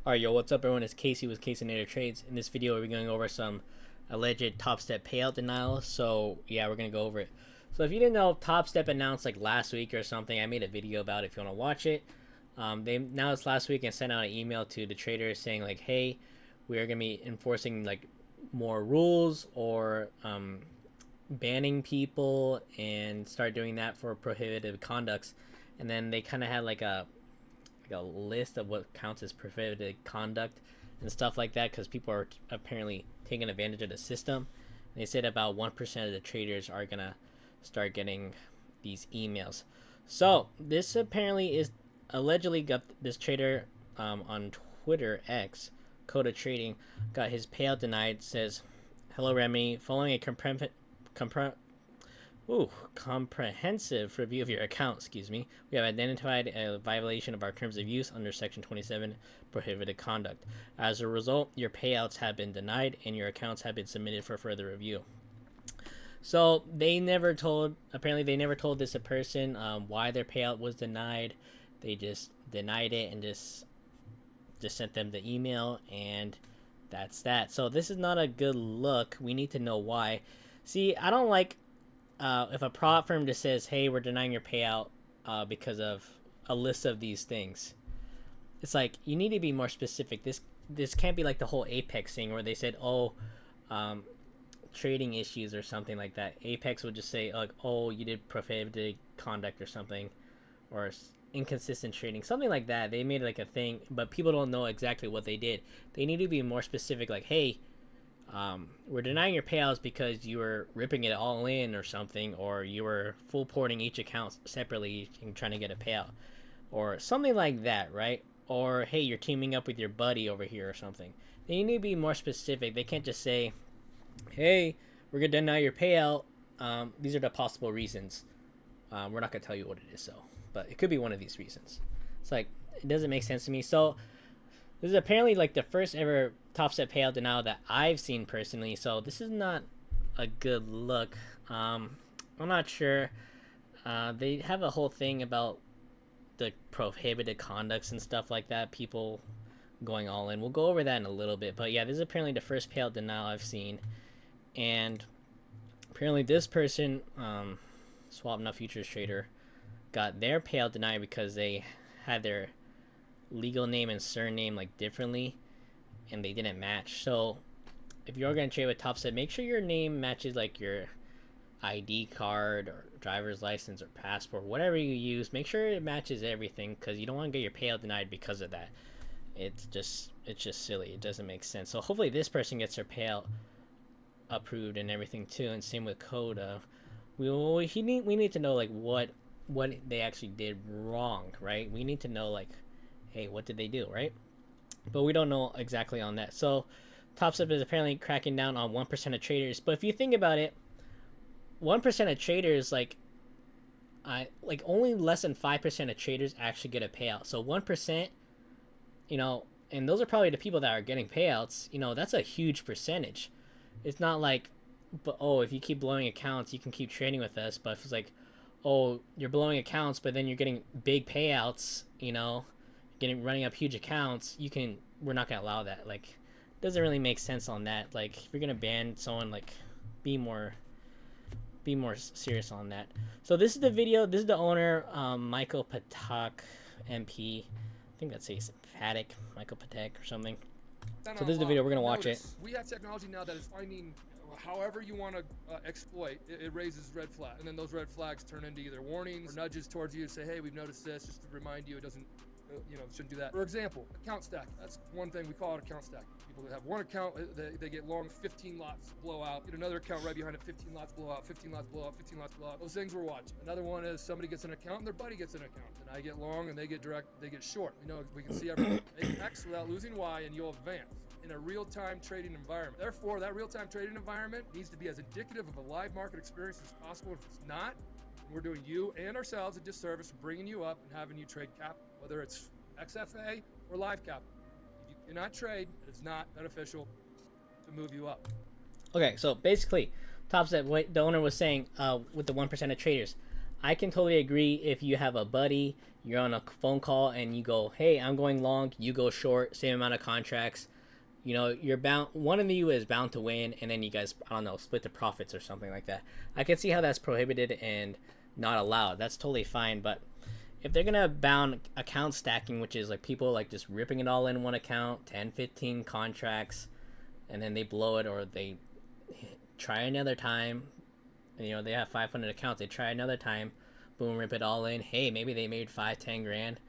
Alright, yo, what's up, everyone? It's Casey with casinatortrades. In this video, we're going over some alleged Topstep payout denial. So, yeah, we're going to go over it. So, if you didn't know, Topstep announced like last week or something. I made a video about it if you want to watch it. They announced last week and sent out an email to the traders saying like, hey, we are going to be enforcing like more rules or banning people and start doing that for prohibitive conducts. And then they kind of had like a list of what counts as prohibited conduct and stuff like that because people are apparently taking advantage of the system. And they said about 1% of the traders are gonna start getting these emails. So this apparently is allegedly got this trader on Twitter X, Coda Trading, got his payout denied. Says, "Hello Remy, following a comprehensive review of your account, we have identified a violation of our terms of use under Section 27, prohibited conduct. As a result, your payouts have been denied and your accounts have been submitted for further review." So apparently they never told this person why their payout was denied. They just denied it and just sent them the email, and that's that. So this is not a good look. We need to know why. See, I don't like if a prop firm just says, hey, we're denying your payout because of a list of these things. It's like, you need to be more specific. This can't be like the whole Apex thing where they said, trading issues or something like that. Apex would just say, like, oh, you did prohibited conduct or something, or inconsistent trading, something like that. They made like a thing, but people don't know exactly what they did. They need to be more specific, like, hey, we're denying your payouts because you were ripping it all in or something, or you were full porting each account separately and trying to get a payout, or something like that, right? Or, hey, you're teaming up with your buddy over here or something. They need to be more specific. They can't just say, hey, we're going to deny your payout. These are the possible reasons. We're not going to tell you what it is, but it could be one of these reasons. It's like, it doesn't make sense to me. So this is apparently like the first ever Topstep payout denial that I've seen personally. So this is not a good look. I'm not sure. They have a whole thing about the prohibited conducts and stuff like that. People going all in. We'll go over that in a little bit. But yeah, this is apparently the first payout denial I've seen. And apparently this person, Swap Nut Futures Trader, got their payout denied because they had their legal name and surname like differently and they didn't match. So if you're going to trade with Topstep, make sure your name matches like your ID card or driver's license or passport, whatever you use. Make sure it matches everything, because you don't want to get your payout denied because of that. It's just silly. It doesn't make sense. So hopefully this person gets their payout approved and everything too. And same with Coda. We need to know like what they actually did wrong, right? We need to know like, hey, what did they do, right? But we don't know exactly on that. So Topstep is apparently cracking down on 1% of traders. But if you think about it, 1% of traders, like only less than 5% of traders actually get a payout. So 1%, and those are probably the people that are getting payouts. That's a huge percentage. It's not like, but if you keep blowing accounts, you can keep trading with us. But if it's like, oh, you're blowing accounts, but then you're getting big payouts, running up huge accounts, we're not gonna allow that. Like, it doesn't really make sense on that. Like, if you're gonna ban someone, like, be more serious on that. So this is the video. This is the owner, Michael Patak, MP. I think that's Patek, Michael Patek or something. So this is the video. We're gonna watch it. We have technology now that is finding however you want to exploit. It raises red flags, and then those red flags turn into either warnings or nudges towards you to say, hey, we've noticed this, just to remind you it doesn't, shouldn't do that. For example, account stack. That's one thing we call it, account stack. People that have one account, they get long, 15 lots blow out. Get another account right behind it, 15 lots blow out, 15 lots blow out, 15 lots blow out. Those things we're watching. Another one is somebody gets an account and their buddy gets an account. And I get long and they get direct, they get short. We can see everything. Make X without losing Y and you'll advance in a real-time trading environment. Therefore, that real-time trading environment needs to be as indicative of a live market experience as possible. If it's not, we're doing you and ourselves a disservice, bringing you up and having you trade capital, whether it's XFA or live capital. If you cannot trade, it's not beneficial to move you up. Okay, so basically, Topstep, what the owner was saying with the 1% of traders, I can totally agree if you have a buddy, you're on a phone call and you go, hey, I'm going long, you go short, same amount of contracts. You know, you're bound, one of you is bound to win, and then you guys, I don't know, split the profits or something like that. I can see how that's prohibited and not allowed. That's totally fine. But if they're gonna bound account stacking, which is like people like just ripping it all in one account, 10, 15 contracts, and then they blow it, or they try another time, and, you know, they have 500 accounts, they try another time, boom, rip it all in. Hey, maybe they made 5-10 grand,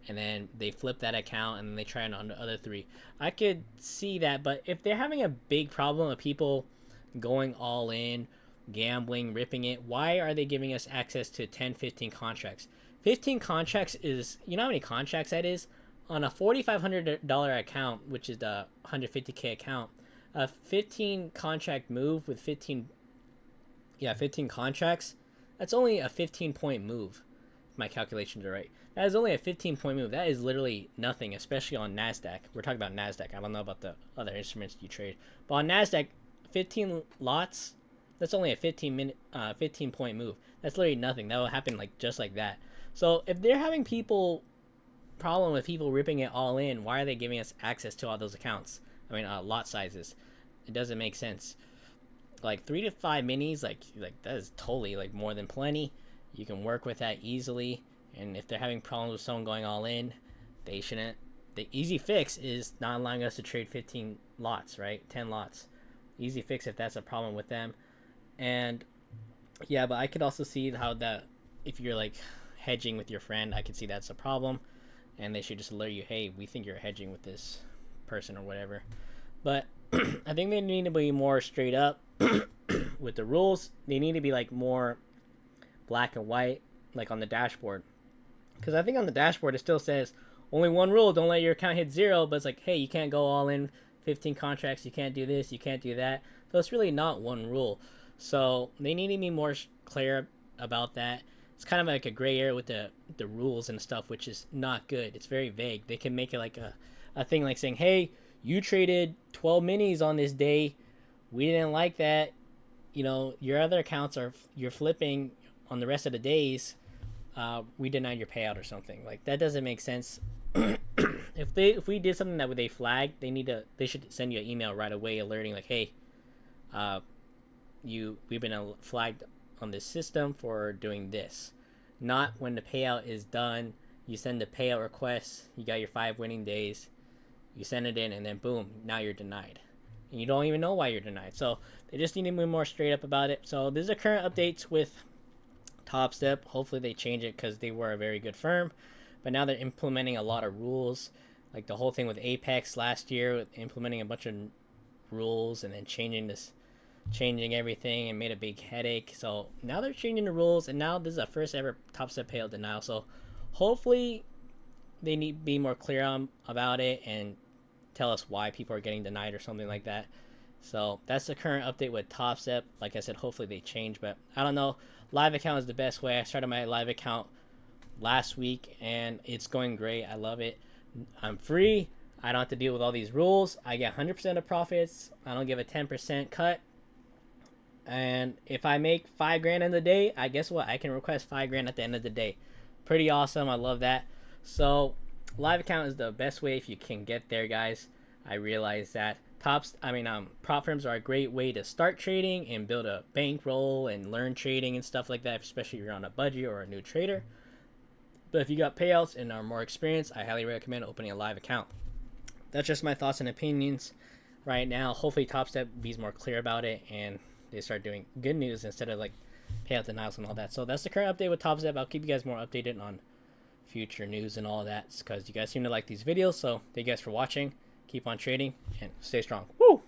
and then they flip that account and then they try it on the other three. I could see that. But if they're having a big problem of people going all in, gambling, ripping it, why are they giving us access to 10, 15 contracts? 15 contracts is, you know how many contracts that is? On a $4,500 account, which is the 150K account, a 15 contract move with 15 contracts, that's only a 15-point move. If my calculations are right. That is only a 15-point move. That is literally nothing, especially on NASDAQ. We're talking about NASDAQ. I don't know about the other instruments you trade. But on NASDAQ, 15 lots, that's only a 15-point move. That's literally nothing. That will happen like just like that. So if they're having problem with people ripping it all in, why are they giving us access to all those accounts? I mean, lot sizes. It doesn't make sense. Like 3 to 5 minis, like that is totally like more than plenty. You can work with that easily. And if they're having problems with someone going all in, they shouldn't. The easy fix is not allowing us to trade 15 lots, right? 10 lots. Easy fix if that's a problem with them. And yeah, but I could also see how that if you're like hedging with your friend, I could see that's a problem. And they should just alert you, hey, we think you're hedging with this person or whatever. But I think they need to be more straight up with the rules. They need to be like more black and white, like on the dashboard. Because I think on the dashboard it still says only one rule: don't let your account hit zero. But it's like, hey, you can't go all in 15 contracts. You can't do this. You can't do that. So it's really not one rule. So they need to be more clear about that. It's kind of like a gray area with the rules and stuff, which is not good. It's very vague. They can make it like a thing like saying, hey, you traded 12 minis on this day. We didn't like that. You know, your other accounts you're flipping on the rest of the days. We denied your payout or something. Like, that doesn't make sense. If we did something that they flagged, they should send you an email right away alerting like, hey, we've been flagged on this system for doing this. Not when the payout is done, you send the payout request, you got your 5 winning days, you send it in, and then boom, now you're denied. And you don't even know why you're denied. So they just need to be more straight up about it. So these are current updates with Topstep. Hopefully they change it because they were a very good firm. But now they're implementing a lot of rules. Like the whole thing with Apex last year, with implementing a bunch of rules and then changing everything and made a big headache. So now they're changing the rules, and now this is a first ever Topstep payout denial. So hopefully they need to be more clear about it and tell us why people are getting denied or something like that. So that's the current update with Topstep. Like I said, hopefully they change, but I don't know. Live account is the best way. I started my live account last week and it's going great. I love it. I'm free. I don't have to deal with all these rules. I get 100% of profits. I don't give a 10% cut. And if I make 5 grand in the day, I guess what? I can request 5 grand at the end of the day. Pretty awesome. I love that. So live account is the best way if you can get there, guys. I realize that prop firms are a great way to start trading and build a bankroll and learn trading and stuff like that, especially if you're on a budget or a new trader. But if you got payouts and are more experienced, I highly recommend opening a live account. That's just my thoughts and opinions right now. Hopefully Topstep be more clear about it and they start doing good news instead of like payout denials and all that. So that's the current update with Topstep. I'll keep you guys more updated on future news and all that because you guys seem to like these videos. So thank you guys for watching. Keep on trading and stay strong. Woo!